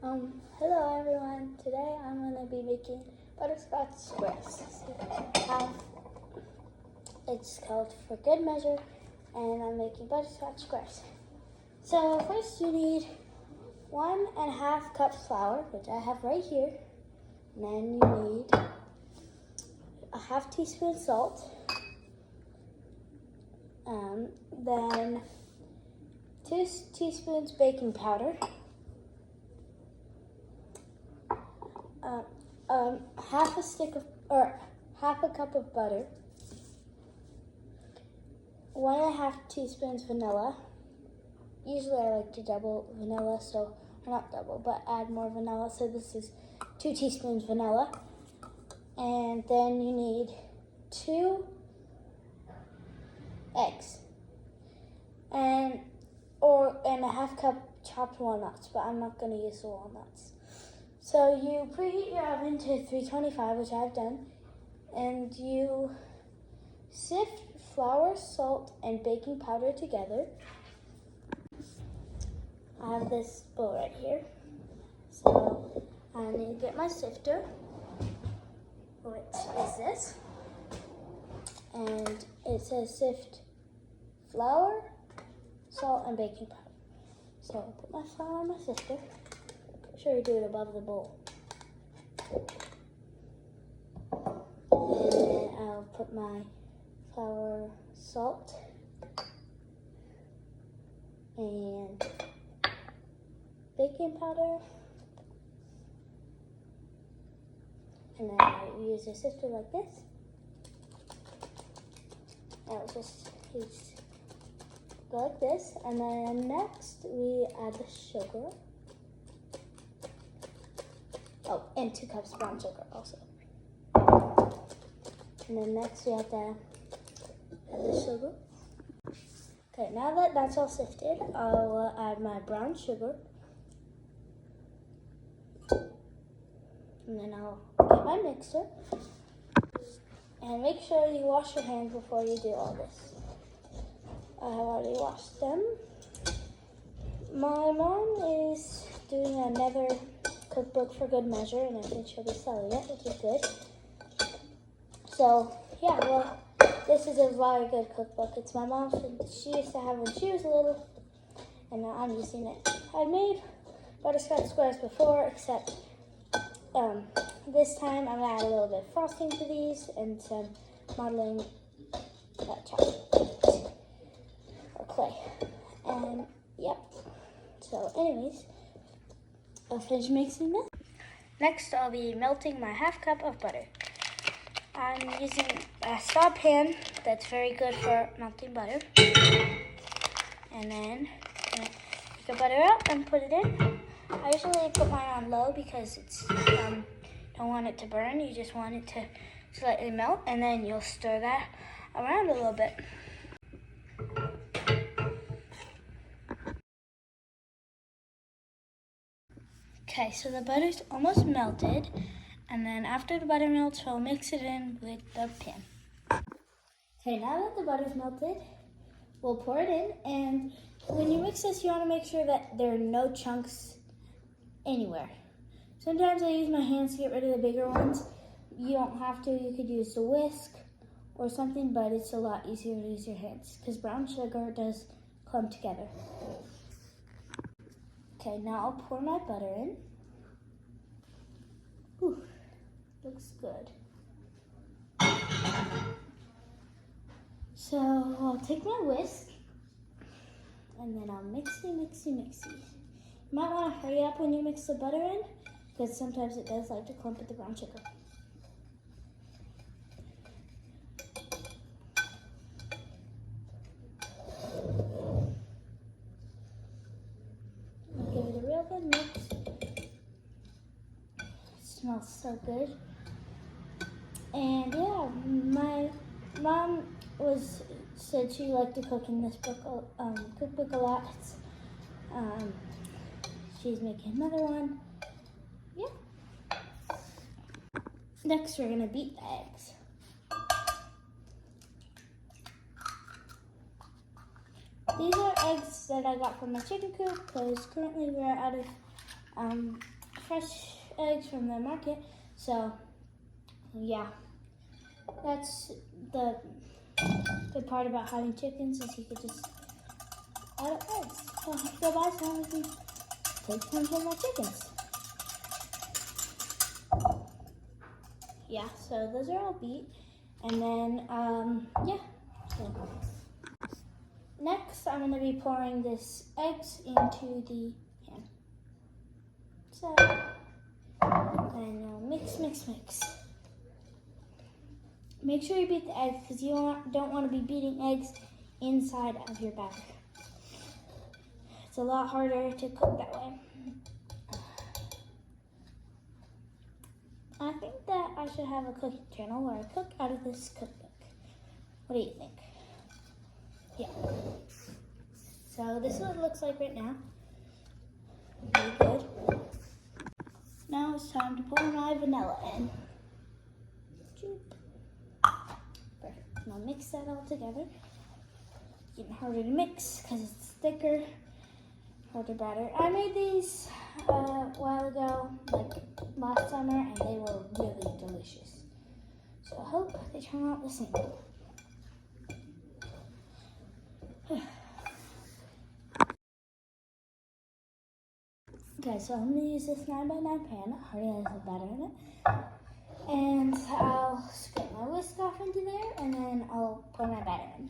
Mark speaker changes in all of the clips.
Speaker 1: Hello everyone. Today I'm going to be making butterscotch squares. It's called For Good Measure, and I'm making butterscotch squares. So first you need 1.5 cups flour, which I have right here. And then you need a half teaspoon salt. Then 2 teaspoons baking powder. Half a cup of butter, 1.5 teaspoons vanilla. Usually I like to double vanilla, or not double, but add more vanilla. So this is 2 teaspoons vanilla. And then you need 2 eggs and a half cup chopped walnuts, but I'm not going to use the walnuts. So you preheat your oven to 325, which I've done, and you sift flour, salt, and baking powder together. I have this bowl right here. So I need to get my sifter, which is this. And it says sift flour, salt, and baking powder. So I'll put my flour in my sifter. Make sure you do it above the bowl. And then I'll put my flour, salt, and baking powder. And then I use a sifter like this. I'll just go like this. And then next we add the sugar. Oh, and 2 cups brown sugar also. And then next we have to add the sugar. Okay, now that that's all sifted, I'll add my brown sugar. And then I'll get my mixer. And make sure you wash your hands before you do all this. I have already washed them. My mom is doing another cookbook for Good Measure, and I think she'll be selling it, which is good. So, yeah, well, this is a very good cookbook. It's my mom's, she used to have when she was little, and now I'm using it. I've made butterscotch squares before, except this time I'm going to add a little bit of frosting to these and some modeling chocolate or clay. And, yep. So, anyways, I'll finish mixing this. Next, I'll be melting my half cup of butter. I'm using a straw pan that's very good for melting butter. And then I'm gonna take the butter out and put it in. I usually put mine on low because it's don't want it to burn. You just want it to slightly melt, and then you'll stir that around a little bit. Okay, so the butter's almost melted, and then after the butter melts, we'll mix it in with the pan. Okay, now that the butter's melted, we'll pour it in, and when you mix this, you want to make sure that there are no chunks anywhere. Sometimes I use my hands to get rid of the bigger ones. You don't have to. You could use the whisk or something, but it's a lot easier to use your hands because brown sugar does clump together. Okay, now I'll pour my butter in. Ooh, looks good. So I'll take my whisk and then I'll mixy. You might want to hurry up when you mix the butter in because sometimes it does like to clump with the brown sugar. I'll give it a real good mix. It smells so good. And yeah, my mom said she liked to cook in this cookbook a lot. She's making another one. Yeah. Next, we're gonna beat the eggs. These are eggs that I got from my chicken coop because currently we're out of fresh eggs from the market. So yeah, that's the good part about having chickens is you could just add up eggs. So if you go buy some, we can take some from my chickens. Yeah, so those are all beat. And then, yeah. So next, I'm going to be pouring this eggs into the pan. So, and you'll mix, mix, mix. Make sure you beat the eggs because you don't want to be beating eggs inside of your batter. It's a lot harder to cook that way. I think that I should have a cooking channel where I cook out of this cookbook. What do you think? Yeah. So this is what it looks like right now. Really good. Now it's time to pour my vanilla in. Perfect. Now mix that all together. Getting harder to mix because it's thicker. Harder batter. I made these a while ago, like last summer, and they were really delicious. So I hope they turn out the same. Okay, so I'm gonna use this 9x9 pan. I already has the batter in it. And I'll get my whisk off into there, and then I'll pour my batter in.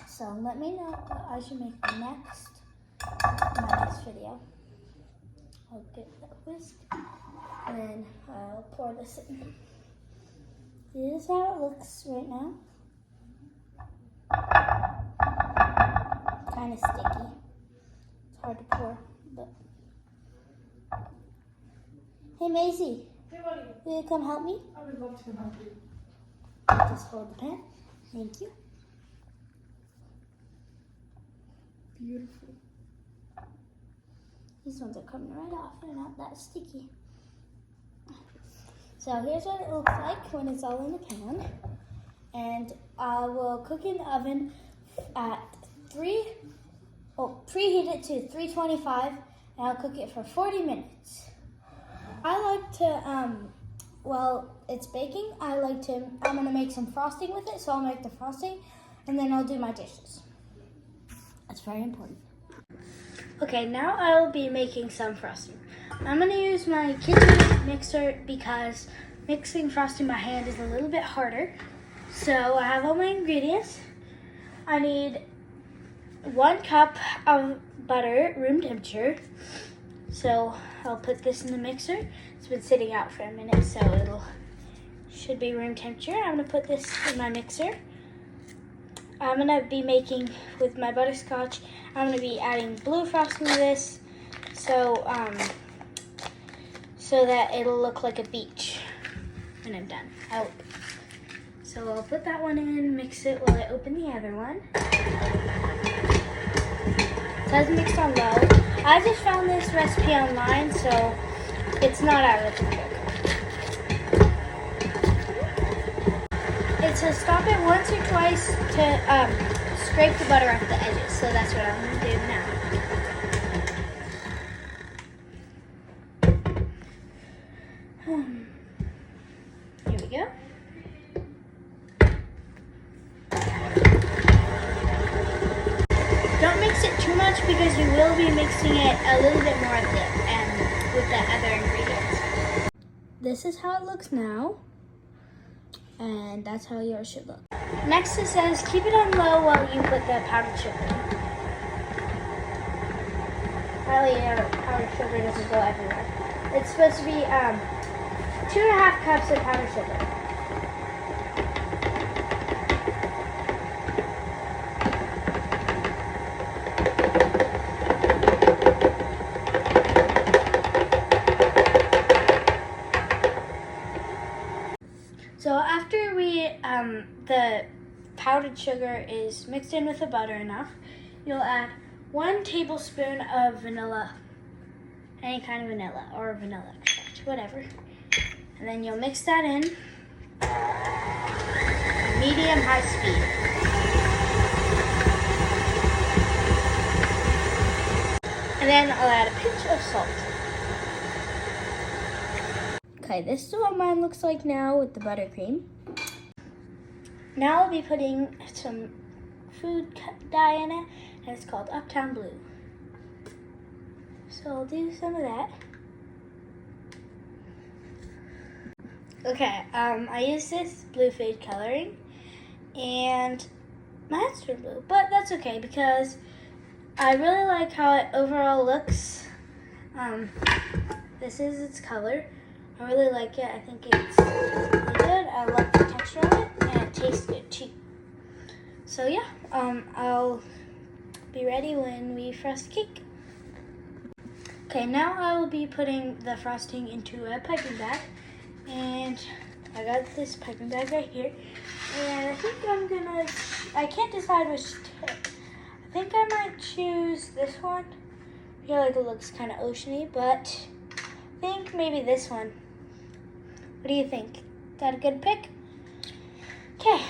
Speaker 1: So let me know what I should make my next video. I'll get that whisk, and then I'll pour this in. This is how it looks right now. Kind of sticky. It's hard to pour, but. Hey Maisie,
Speaker 2: Hey buddy,
Speaker 1: will you come help me?
Speaker 2: I would love to come help you.
Speaker 1: Just hold the pan. Thank you.
Speaker 2: Beautiful.
Speaker 1: These ones are coming right off. They're not that sticky. So here's what it looks like when it's all in the pan. And I will cook in the oven at preheat it to 325, and I'll cook it for 40 minutes. I like to, while it's baking, I'm gonna make some frosting with it, so I'll make the frosting, and then I'll do my dishes. That's very important. Okay, now I'll be making some frosting. I'm gonna use my kitchen mixer because mixing frosting by hand is a little bit harder. So I have all my ingredients. I need 1 cup of butter, room temperature. So I'll put this in the mixer. It's been sitting out for a minute, so should be room temperature. I'm gonna put this in my mixer. I'm gonna be making with my butterscotch. I'm gonna be adding blue frosting to this, so that it'll look like a beach when I'm done. I hope. So I'll put that one in, mix it while I open the other one. It says mixed on low. I just found this recipe online, so it's not out of the cookbook. It says stop it once or twice to scrape the butter off the edges, so that's what I'm going to do now. Here we go. Don't mix it too much because you will be mixing it a little bit more with the other ingredients. This is how it looks now, and that's how yours should look. Next it says keep it on low while you put the powdered sugar. Probably powdered sugar doesn't go everywhere. It's supposed to be 2.5 cups of powdered sugar. So after the powdered sugar is mixed in with the butter enough, you'll add 1 tablespoon of vanilla, any kind of vanilla or vanilla extract, whatever. And then you'll mix that in, medium-high speed. And then I'll add a pinch of salt. Okay, this is what mine looks like now with the buttercream. Now I'll be putting some food dye in it, and it's called Uptown Blue. So I'll do some of that. Okay, I use this blue fade coloring, and my hands turn blue, but that's okay because I really like how it overall looks. This is its color. I really like it. I think it's really good. I love the texture of it, and it tastes good too. So yeah, I'll be ready when we frost the cake. Okay, now I will be putting the frosting into a piping bag, and I got this piping bag right here, and I think I can't decide which tip. I think I might choose this one. I feel like it looks kind of oceany, but I think maybe this one. What do you think? Is that a good pick? Okay.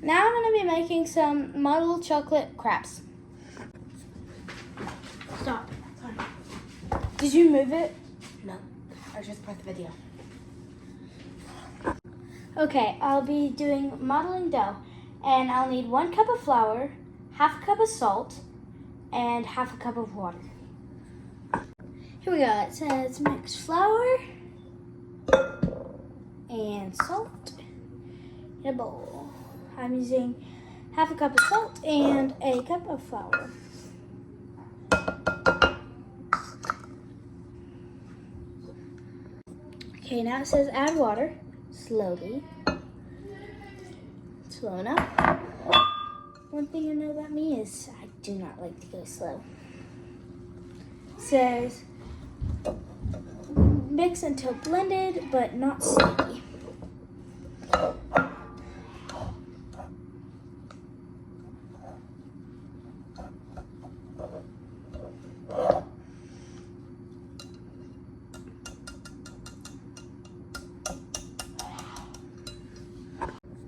Speaker 1: Now I'm going to be making some muddled chocolate crabs. Stop. Sorry. Did you move it?
Speaker 2: No, I just put the video.
Speaker 1: Okay, I'll be doing modeling dough, and I'll need 1 cup of flour, half a cup of salt, and half a cup of water. Here we go. It says mix flour and salt in a bowl. I'm using half a cup of salt and a cup of flour. Okay, now it says add water slowly. Slow enough. One thing I know about me is I do not like to go slow. It says mix until blended but not sticky.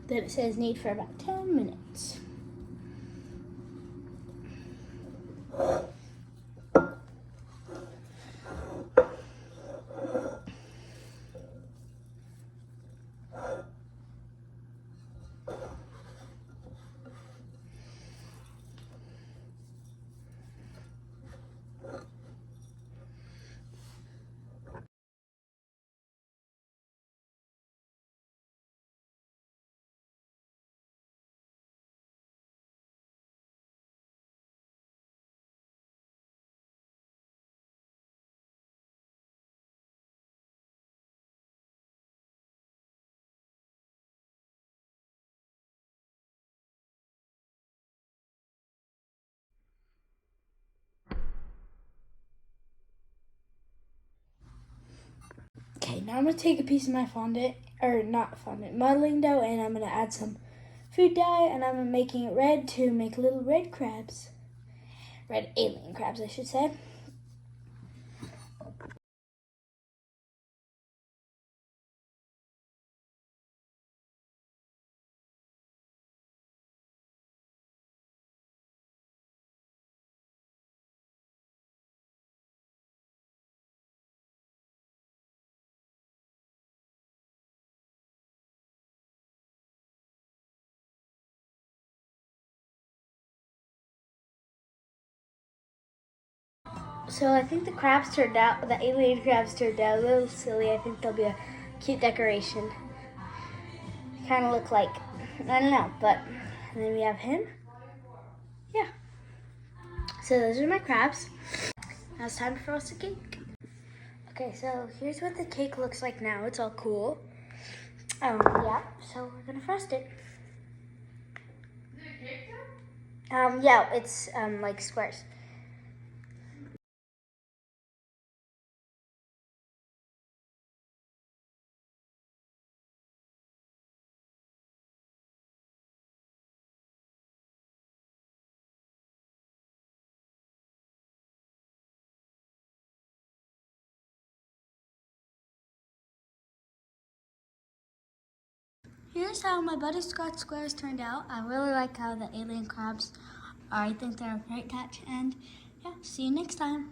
Speaker 1: Then it says knead for about 10 minutes. Okay, now I'm gonna take a piece of my modeling dough, and I'm gonna add some food dye, and I'm making it red to make little red crabs. Red alien crabs, I should say. So I think the alien crabs turned out a little silly. I think they'll be a cute decoration. Kind of look like, I don't know, but and then we have him. Yeah. So those are my crabs. Now it's time to frost the cake. Okay, so here's what the cake looks like now. It's all cool. Yeah, so we're gonna frost it.
Speaker 2: Is it a cake
Speaker 1: Yeah, it's like squares. here's how my butterscotch squares turned out. I really like how the alien crabs are. I think they're a great touch. And yeah, see you next time.